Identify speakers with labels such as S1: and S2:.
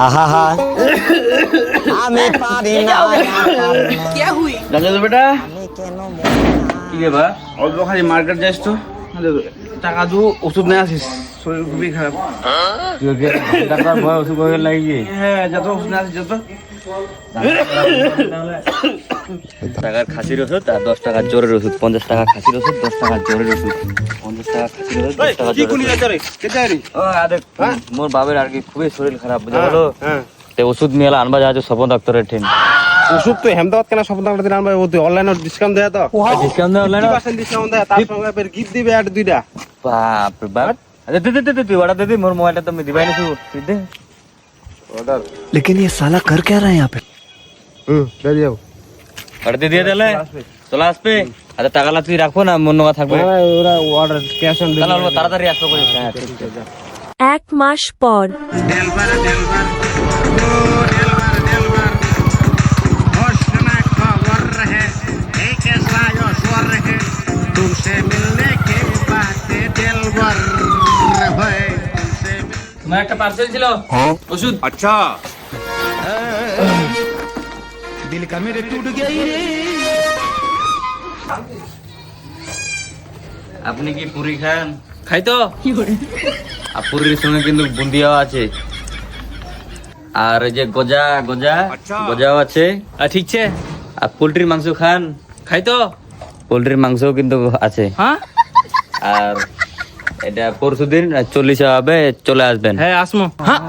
S1: আহা আমি পারি না
S2: क्या हुई
S3: দাদা তো বেটা
S1: আমি কেন
S3: কি রে বা অল্প খালি মার্কেট যাস তো টাকা দু ওষুধ নিয়ে আসিস শরীর খুবই খারাপ
S4: ডাক্তার ভয় ওষুধ করে লাগিয়ে
S3: হ্যাঁ যত ওষুধ নিয়ে আসিস যত
S4: টাকার খাসির ওষুধ আর 10 টাকার জ্বরের ওষুধ 50 টাকা খাসির ওষুধ 10 টাকার জ্বরের ওষুধ 50 টাকা খাসির ওষুধ 10 টাকা
S3: কি
S4: জ্বরের
S3: কুনি
S4: ওষুধ।
S3: যাচ্ছে রে কেটে রে
S4: ও আরে মোর বাবার আর কি খুবই শরীর খারাপ বুঝা হলো
S3: হ্যাঁ
S4: তে ওষুধ নিয়ে এলা আনবা যাচ্ছে স্বপন ডাক্তারের ট্রেন
S3: ওষুধ তো হেমদাবাদ কেন সব দাম দিন আনবে ওতে অনলাইনে ডিসকাউন্ট দেয় তো
S4: ডিসকাউন্ট দেওয়া হলো না
S3: 50% ডিসকাউন্ট দেয় তার সঙ্গে ফের গিফট দিবে আর দুইটা
S4: বাপ রে বাপ আরে দে দে দে তুই ওটা দে দে মোর মোবাইলটা তো আমি দিবাই না তুই দে
S3: অর্ডার
S1: लेकिन ये साला कर क्या रहा है यहाँ पे
S3: দিয়ে যাও
S4: ওটা দিয়ে দিলে চলে আসবে আচ্ছা টাকাটা তুই রাখবো না মন নেওয়া থাকবে
S3: ওরা অর্ডার ক্যাশ অন
S4: তাহলে অল্প তাড়াতাড়ি আসবো বলিস হ্যাঁ ঠিক আছে
S5: এক মাস পর
S3: ডেলভার ও ডেলভার होश में खबर रहे एक ऐसा जो स्वर रहे तुमसे मिलने के बाद डेलवर है तुमसे
S2: তোমার একটা পার্সেল ছিল ওষুধ
S3: अच्छा
S1: दिल का मेरे टूट गया
S4: আপনি কি পুরি খান
S2: খাই তো
S4: আর পুরীর সঙ্গে কিন্তু বুন্দিয়াও আছে আর এই যে গজা গজা গজাও আছে
S2: ঠিক আছে
S4: আর পোল্ট্রির মাংস খান
S2: খাই তো
S4: পোল্ট্রির মাংসও কিন্তু আছে
S2: হ্যাঁ
S4: আর এটা পরশুদিন 40 হবে চলে আসবেন
S2: হ্যাঁ আসমো হ্যাঁ